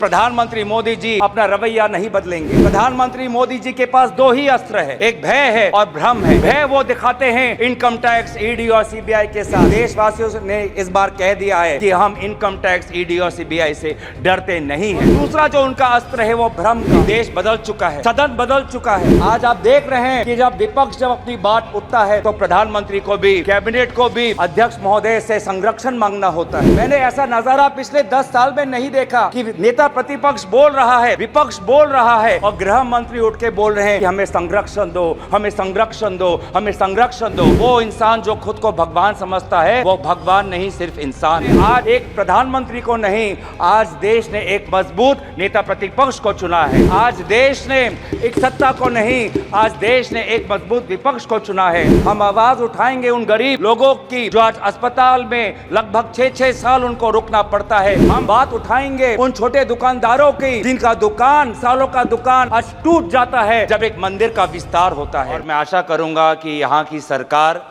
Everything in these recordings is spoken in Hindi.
प्रधानमंत्री मोदी जी अपना रवैया नहीं बदलेंगे। प्रधानमंत्री मोदी जी के पास दो ही अस्त्र है, एक भय है और भ्रम है। भय वो दिखाते हैं इनकम टैक्स, ईडी और सीबीआई के साथ। देशवासियों ने इस बार कह दिया है कि हम इनकम टैक्स, ईडी और सीबीआई से डरते नहीं हैं। दूसरा जो उनका अस्त्र है वो भ्रम का। देश बदल चुका है, सदन बदल चुका है। आज आप देख रहे हैं कि जब विपक्ष जब अपनी बात उठता है तो प्रधानमंत्री को भी, कैबिनेट को भी अध्यक्ष महोदय से संरक्षण मांगना होता है। मैंने ऐसा नजारा पिछले 10 साल में नहीं देखा कि नेता प्रतिपक्ष बोल रहा है, विपक्ष बोल रहा है और गृह मंत्री उठ के बोल रहे हैं कि हमें संरक्षण दो, हमें संरक्षण दो, हमें संरक्षण दो। वो इंसान जो खुद को भगवान समझता है वो भगवान नहीं, सिर्फ इंसान है। आज एक प्रधानमंत्री को नहीं, आज देश ने एक मजबूत नेता प्रतिपक्ष को चुना है। आज देश ने एक सत्ता को नहीं, आज देश ने एक मजबूत विपक्ष को चुना है। हम आवाज उठाएंगे उन गरीब लोगों की जो आज अस्पताल में लगभग 6-6 साल उनको रुकना पड़ता है। हम बात उठाएंगे उन छोटे दुकानदारों की जिनका दुकान, सालों का दुकान आज टूट जाता है जब एक मंदिर का विस्तार होता है। और मैं आशा करूंगा कि यहाँ की सरकार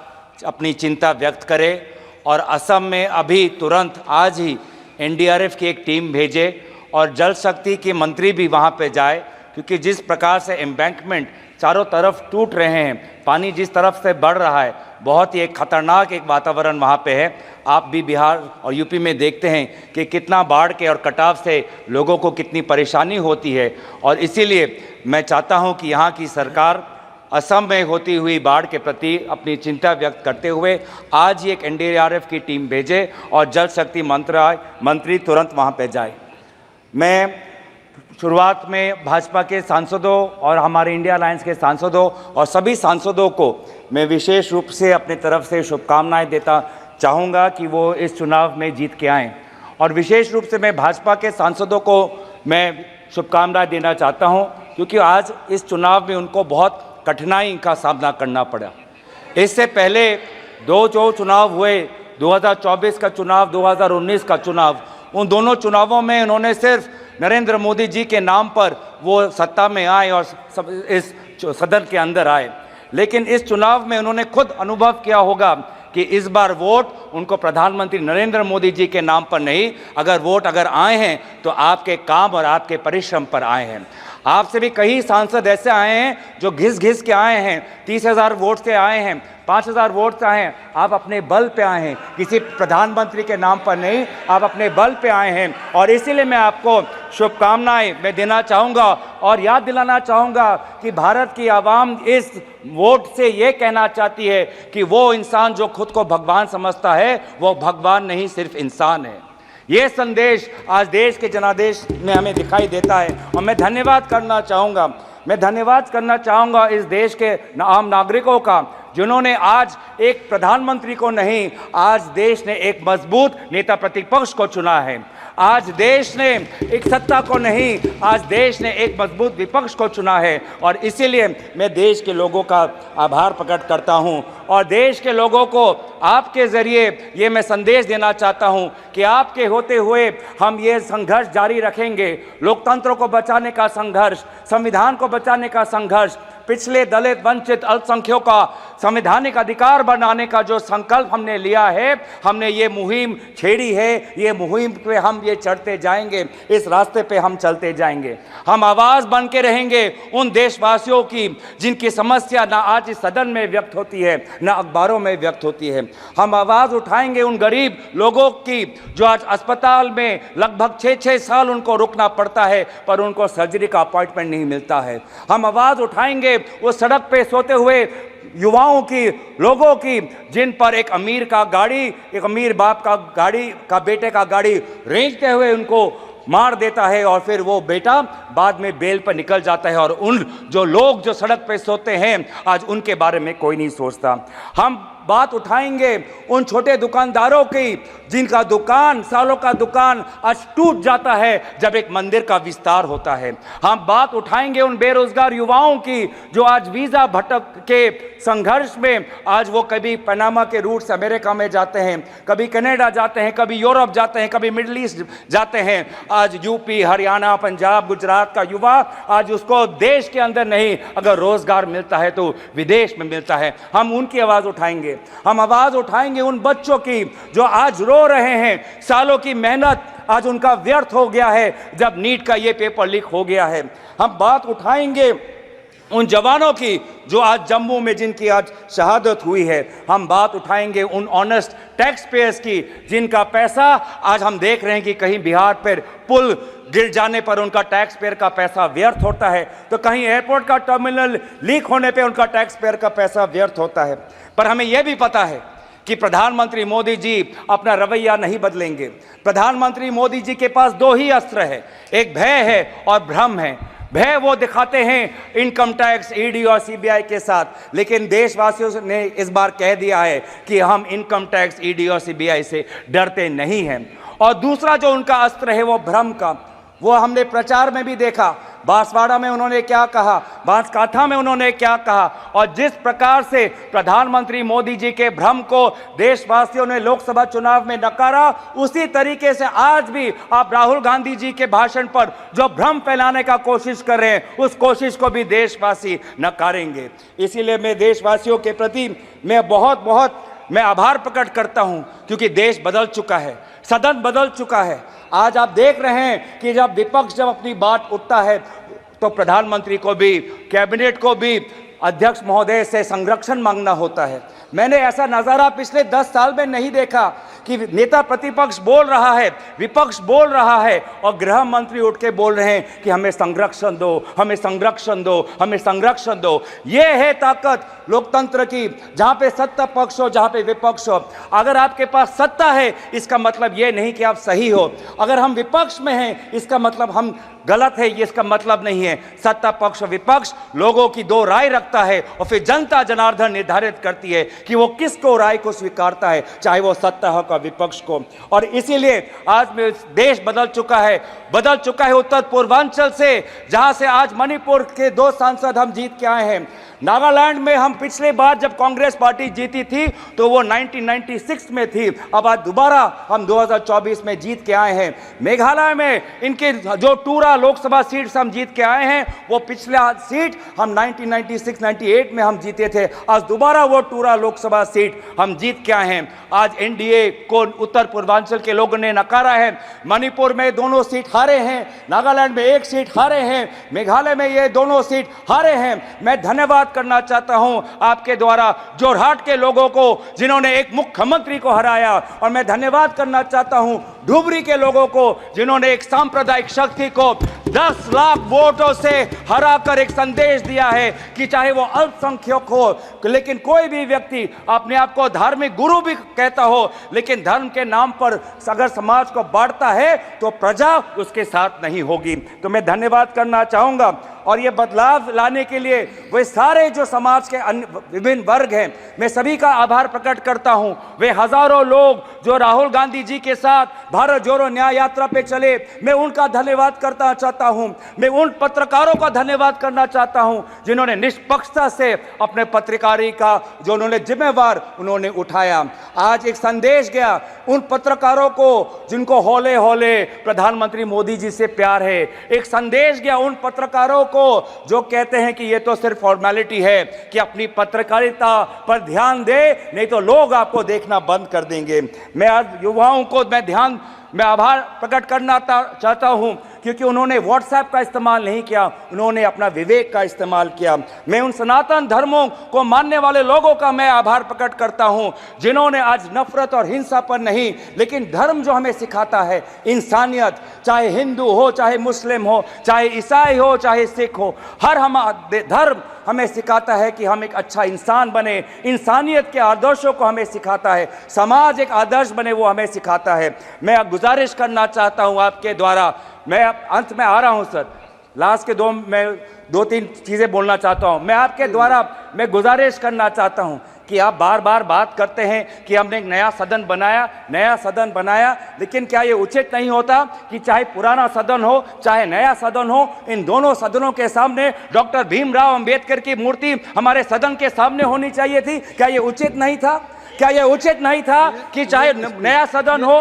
अपनी चिंता व्यक्त करे और असम में अभी तुरंत आज ही एनडीआरएफ की एक टीम भेजे और जल शक्ति के मंत्री भी वहाँ पे जाए, क्योंकि जिस प्रकार से एम्बैंकमेंट चारों तरफ टूट रहे हैं, पानी जिस तरफ से बढ़ रहा है, बहुत ही एक खतरनाक एक वातावरण वहाँ पे है। आप भी बिहार और यूपी में देखते हैं कि कितना बाढ़ के और कटाव से लोगों को कितनी परेशानी होती है। और इसीलिए मैं चाहता हूँ कि यहाँ की सरकार असम में होती हुई बाढ़ के प्रति अपनी चिंता व्यक्त करते हुए आज ही एक एनडीआरएफ की टीम भेजे और जल शक्ति मंत्री तुरंत वहाँ पे जाए। मैं शुरुआत में भाजपा के सांसदों और हमारे इंडिया अलायंस के सांसदों और सभी सांसदों को मैं विशेष रूप से अपने तरफ से शुभकामनाएं देता चाहूँगा कि वो इस चुनाव में जीत के आएँ। और विशेष रूप से मैं भाजपा के सांसदों को मैं शुभकामनाएं देना चाहता हूँ, क्योंकि आज इस चुनाव में उनको बहुत कठिनाई का सामना करना पड़ा। इससे पहले दो जो चुनाव हुए, 2024 का चुनाव, 2019 का चुनाव, उन दोनों चुनावों में उन्होंने सिर्फ नरेंद्र मोदी जी के नाम पर वो सत्ता में आए और इस सदन के अंदर आए। लेकिन इस चुनाव में उन्होंने खुद अनुभव किया होगा कि इस बार वोट उनको प्रधानमंत्री नरेंद्र मोदी जी के नाम पर नहीं, अगर आए हैं तो आपके काम और आपके परिश्रम पर आए हैं। आपसे भी कई सांसद ऐसे आए हैं जो घिस के आए हैं, 30,000 वोट से आए हैं, 5,000 वोट से आए हैं। आप अपने बल पे आए हैं, किसी प्रधानमंत्री के नाम पर नहीं, आप अपने बल पे आए हैं। और इसीलिए मैं आपको शुभकामनाएं मैं देना चाहूँगा और याद दिलाना चाहूँगा कि भारत की आवाम इस वोट से ये कहना चाहती है कि वो इंसान जो खुद को भगवान समझता है वो भगवान नहीं, सिर्फ इंसान है। ये संदेश आज देश के जनादेश में हमें दिखाई देता है। और मैं धन्यवाद करना चाहूँगा इस देश के आम नागरिकों का, जिन्होंने आज एक प्रधानमंत्री को नहीं, आज देश ने एक मजबूत नेता प्रतिपक्ष को चुना है। आज देश ने एक सत्ता को नहीं, आज देश ने एक मजबूत विपक्ष को चुना है। और इसीलिए मैं देश के लोगों का आभार प्रकट करता हूं और देश के लोगों को आपके ज़रिए ये मैं संदेश देना चाहता हूं कि आपके होते हुए हम ये संघर्ष जारी रखेंगे। लोकतंत्र को बचाने का संघर्ष, संविधान को बचाने का संघर्ष, पिछले दलित, वंचित, अल्पसंख्यकों का संवैधानिक अधिकार बनाने का जो संकल्प हमने लिया है, हमने ये मुहिम छेड़ी है, ये मुहिम पे हम ये चढ़ते जाएंगे, इस रास्ते पे हम चलते जाएंगे। हम आवाज़ बन के रहेंगे उन देशवासियों की जिनकी समस्या ना आज इस सदन में व्यक्त होती है, ना अखबारों में व्यक्त होती है। हम आवाज़ उठाएंगे उन गरीब लोगों की जो आज अस्पताल में लगभग 6-6 साल उनको रुकना पड़ता है पर उनको सर्जरी का अपॉइंटमेंट नहीं मिलता है। हम आवाज़ उठाएंगे वो सड़क पे सोते हुए युवाओं की, लोगों की, जिन पर एक अमीर का गाड़ी, एक अमीर बाप का गाड़ी का बेटे का गाड़ी रेंगते हुए उनको मार देता है और फिर वो बेटा बाद में बेल पर निकल जाता है। और उन जो लोग जो सड़क पे सोते हैं आज उनके बारे में कोई नहीं सोचता। हम बात उठाएंगे उन छोटे दुकानदारों की जिनका दुकान, सालों का दुकान आज टूट जाता है जब एक मंदिर का विस्तार होता है। हम बात उठाएंगे उन बेरोजगार युवाओं की जो आज वीज़ा भटक के संघर्ष में आज वो कभी पनामा के रूट से अमेरिका में जाते हैं, कभी कनाडा जाते हैं, कभी यूरोप जाते हैं, कभी मिडिल ईस्ट जाते हैं। आज यूपी, हरियाणा, पंजाब, गुजरात का युवा आज उसको देश के अंदर नहीं, अगर रोजगार मिलता है तो विदेश में मिलता है। हम उनकी आवाज़ उठाएंगे। हम आवाज़ उठाएंगे उन बच्चों की जो आज रो रहे हैं, सालों की मेहनत आज उनका व्यर्थ हो गया है जब नीट का ये पेपर लीक हो गया है। हम बात उठाएंगे उन जवानों की जो आज जम्मू में जिनकी आज शहादत हुई है। हम बात उठाएंगे उन ऑनेस्ट टैक्स पेयर्स की जिनका पैसा आज हम देख रहे हैं कि कहीं बिहार पर पुल गिर जाने पर उनका टैक्स पेयर का पैसा व्यर्थ होता है, तो कहीं एयरपोर्ट का टर्मिनल लीक होने पे उनका टैक्स पेयर का पैसा व्यर्थ होता है। पर हमें यह भी पता है कि प्रधानमंत्री मोदी जी अपना रवैया नहीं बदलेंगे। प्रधानमंत्री मोदी जी के पास दो ही अस्त्र है, एक भय है और भ्रम है। भय वो दिखाते हैं इनकम टैक्स, ईडी और सीबीआई के साथ, लेकिन देशवासियों ने इस बार कह दिया है कि हम इनकम टैक्स, ईडी और सीबीआई से डरते नहीं हैं। और दूसरा जो उनका अस्त्र है वो भ्रम का, वो हमने प्रचार में भी देखा। बांसवाड़ा में उन्होंने क्या कहा, बांसकाठा में उन्होंने क्या कहा, और जिस प्रकार से प्रधानमंत्री मोदी जी के भ्रम को देशवासियों ने लोकसभा चुनाव में नकारा, उसी तरीके से आज भी आप राहुल गांधी जी के भाषण पर जो भ्रम फैलाने का कोशिश कर रहे हैं, उस कोशिश को भी देशवासी नकारेंगे। इसीलिए मैं देशवासियों के प्रति मैं बहुत आभार प्रकट करता हूं, क्योंकि देश बदल चुका है, सदन बदल चुका है। आज आप देख रहे हैं कि जब विपक्ष जब अपनी बात उठता है तो प्रधानमंत्री को भी, कैबिनेट को भी अध्यक्ष महोदय से संरक्षण मांगना होता है। मैंने ऐसा नज़ारा पिछले 10 साल में नहीं देखा कि नेता प्रतिपक्ष बोल रहा है, विपक्ष बोल रहा है और गृह मंत्री उठ के बोल रहे हैं कि हमें संरक्षण दो, हमें संरक्षण दो, हमें संरक्षण दो। ये है ताकत लोकतंत्र की, जहाँ पे सत्ता पक्ष हो, जहाँ पे विपक्ष हो। अगर आपके पास सत्ता है इसका मतलब ये नहीं कि आप सही हो, अगर हम विपक्ष में हैं इसका मतलब हम गलत है, ये इसका मतलब नहीं है। सत्ता पक्ष विपक्ष लोगों की दो राय रखता है और फिर जनता जनार्दन निर्धारित करती है कि वो किसको राय को स्वीकारता है, चाहे वो सत्ता हो का विपक्ष को। और इसीलिए आज में देश बदल चुका है उत्तर पूर्वांचल से, जहां से आज मणिपुर के 2 सांसद हम जीत के आए हैं। नागालैंड में हम पिछले बार जब कांग्रेस पार्टी जीती थी तो वो 1996 में थी, अब आज दोबारा हम 2024 में जीत के आए हैं। मेघालय में इनके जो टूरा लोकसभा सीट हम जीत के आए हैं, वो पिछला सीट हम 1996-98 में हम जीते थे, आज दोबारा वो टूरा लोकसभा सीट हम जीत के आए हैं। आज एनडीए को उत्तर पूर्वांचल के लोगों ने नकारा है। मणिपुर में दोनों सीट हारे हैं, नागालैंड में 1 सीट हारे हैं, मेघालय में ये दोनों सीट हारे हैं। मैं धन्यवाद करना चाहता हूं आपके द्वारा जोरहाट के लोगों को जिन्होंने एक मुख्यमंत्री को हराया, और मैं धन्यवाद करना चाहता हूं धुबरी के लोगों को जिन्होंने एक सांप्रदायिक शक्ति को 10 लाख वोटों से हराकर एक संदेश दिया है कि चाहे वो अल्पसंख्यक हो, लेकिन कोई भी व्यक्ति अपने आप को धार्मिक गुरु भी कहता हो, लेकिन धर्म के नाम पर अगर समाज को बांटता है तो प्रजा उसके साथ नहीं होगी। तो मैं धन्यवाद करना चाहूंगा। और ये बदलाव लाने के लिए वे सारे जो समाज के विभिन्न वर्ग हैं, मैं सभी का आभार प्रकट करता हूं। वे हजारों लोग जो राहुल गांधी जी के साथ भारत जोड़ो न्याय यात्रा पे चले, मैं उनका धन्यवाद करना चाहता हूं। मैं उन पत्रकारों का धन्यवाद करना चाहता हूं जिन्होंने निष्पक्षता से अपने पत्रकारी का जो उन्होंने जिम्मेवार उन्होंने उठाया। आज एक संदेश गया उन पत्रकारों को जिनको हौले हौले प्रधानमंत्री मोदी जी से प्यार है। एक संदेश गया उन पत्रकारों को जो कहते हैं कि ये तो सिर्फ फॉर्मेलिटी है, कि अपनी पत्रकारिता पर ध्यान दे, नहीं तो लोग आपको देखना बंद कर देंगे। मैं आज युवाओं को मैं आभार प्रकट करना चाहता हूं क्योंकि उन्होंने व्हाट्सएप का इस्तेमाल नहीं किया, उन्होंने अपना विवेक का इस्तेमाल किया। मैं उन सनातन धर्मों को मानने वाले लोगों का मैं आभार प्रकट करता हूं जिन्होंने आज नफरत और हिंसा पर नहीं, लेकिन धर्म जो हमें सिखाता है इंसानियत, चाहे हिंदू हो, चाहे मुस्लिम हो, चाहे ईसाई हो, चाहे सिख हो, हर धर्म हमें सिखाता है कि हम एक अच्छा इंसान बने। इंसानियत के आदर्शों को हमें सिखाता है, समाज एक आदर्श बने वो हमें सिखाता है। मैं गुजारिश करना चाहता हूं आपके द्वारा, मैं अंत में आ रहा हूं सर, लास्ट के मैं 2-3 चीज़ें बोलना चाहता हूं। मैं आपके द्वारा मैं गुजारिश करना चाहता हूं कि आप बार बार बात करते हैं कि हमने एक नया सदन बनाया, लेकिन क्या ये उचित नहीं होता कि चाहे पुराना सदन हो चाहे नया सदन हो, इन दोनों सदनों के सामने डॉक्टर भीमराव अंबेडकर की मूर्ति हमारे सदन के सामने होनी चाहिए थी? क्या ये उचित नहीं था? क्या ये उचित नहीं था कि चाहे नया सदन हो?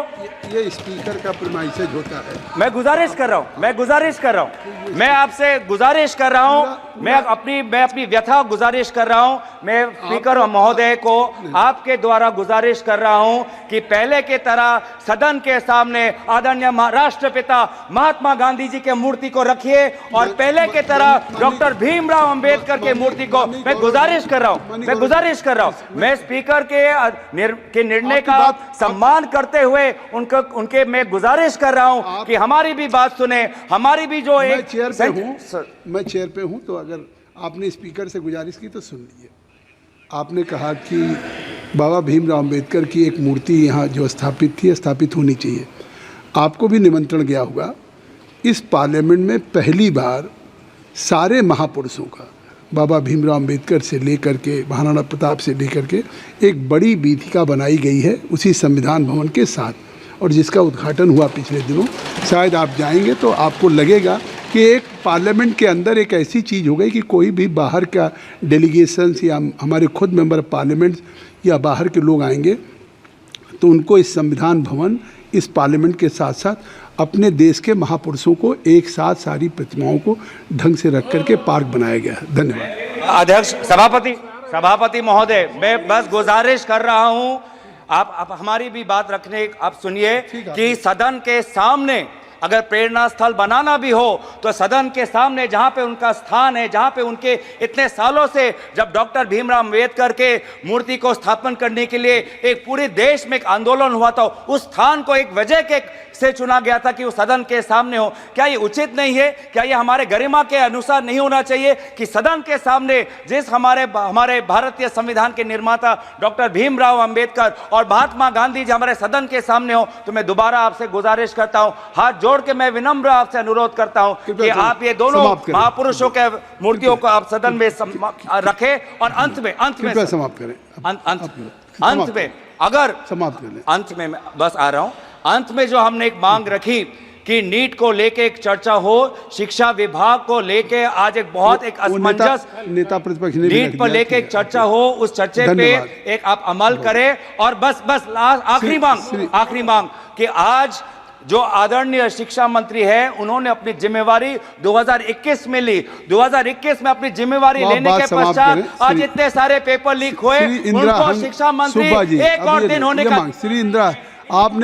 ये स्पीकर का प्रीमाइसेज होता है। मैं गुजारिश कर रहा हूँ मैं आपसे गुजारिश कर रहा हूं, मैं अपनी व्यथा गुजारिश कर रहा हूं, मैं स्पीकर महोदय को आपके द्वारा गुजारिश कर रहा हूं कि पहले के तरह सदन के सामने आदरणीय राष्ट्रपिता महात्मा गांधी जी के मूर्ति को रखिए और पहले के तरह डॉक्टर भीमराव अंबेडकर के मूर्ति को मैं गुजारिश कर रहा हूं, मैं स्पीकर के निर्णय का सम्मान करते हुए उनके मैं गुजारिश कर रहा हूं कि हमारी भी बात सुने, हमारी भी जो मैं चेयर पे हूं तो अगर आपने स्पीकर से गुजारिश की तो सुन लीजिए। आपने कहा कि बाबा भीमराव अंबेडकर की एक मूर्ति यहाँ जो स्थापित होनी चाहिए। आपको भी निमंत्रण गया होगा। इस पार्लियामेंट में पहली बार सारे महापुरुषों का बाबा भीमराव अंबेडकर से लेकर के महाराणा प्रताप से लेकर के एक बड़ी वीथिका बनाई गई है उसी संविधान भवन के साथ, और जिसका उद्घाटन हुआ पिछले दिनों। शायद आप जाएंगे तो आपको लगेगा कि एक पार्लियामेंट के अंदर एक ऐसी चीज़ हो गई कि कोई भी बाहर का डेलीगेशंस या हमारे खुद मेंबर पार्लियामेंट या बाहर के लोग आएंगे तो उनको इस संविधान भवन, इस पार्लियामेंट के साथ साथ अपने देश के महापुरुषों को एक साथ सारी प्रतिमाओं को ढंग से रख करके पार्क बनाया गया है। धन्यवाद। अध्यक्ष सभापति महोदय, मैं बस गुजारिश कर रहा हूं, आप हमारी भी बात रखने, आप सुनिए कि सदन के सामने अगर प्रेरणा स्थल बनाना भी हो तो सदन के सामने जहां पे उनका स्थान है, जहां पे उनके इतने सालों से जब डॉक्टर भीमराव अंबेडकर के मूर्ति को स्थापन करने के लिए एक पूरे देश में एक आंदोलन हुआ था, उस स्थान को एक वजह के से चुना गया था कि वो सदन के सामने हो। क्या ये उचित नहीं है? क्या ये हमारे गरिमा के अनुसार नहीं होना चाहिए कि सदन के सामने जिस हमारे भारतीय संविधान के निर्माता डॉक्टर भीमराव अंबेडकर और महात्मा गांधी जी हमारे सदन के सामने हो? तो मैं दोबारा आपसे गुजारिश करता हूं, हाथ जोड़ के मैं विनम्र आपसे अनुरोध करता हूं कि आप ये दोनों महापुरुषों के मूर्तियों को आप सदन में रखें और अंत में समाप्त करें। अंत में अगर समाप्त कर लें, अंत में मैं बस आ रहा हूं, अंत में जो हमने एक मांग रखी कि नीट को लेके एक चर्चा हो, शिक्षा विभाग को लेके आज एक बहुत एक असमंजस नेता प्रतिपक्ष नीट पर लेके एक चर्चा हो, उस चर्चे पे एक आप अमल करें। और बस आखिरी मांग कि आज जो आदरणीय शिक्षा मंत्री है उन्होंने अपनी जिम्मेवारी 2021 में ली, 2021 में अपनी जिम्मेवारी लेने के पश्चात आज इतने सारे पेपर लीक हुए, उनको शिक्षा मंत्री एक और दिन होने का। श्री इंदिरा, आपने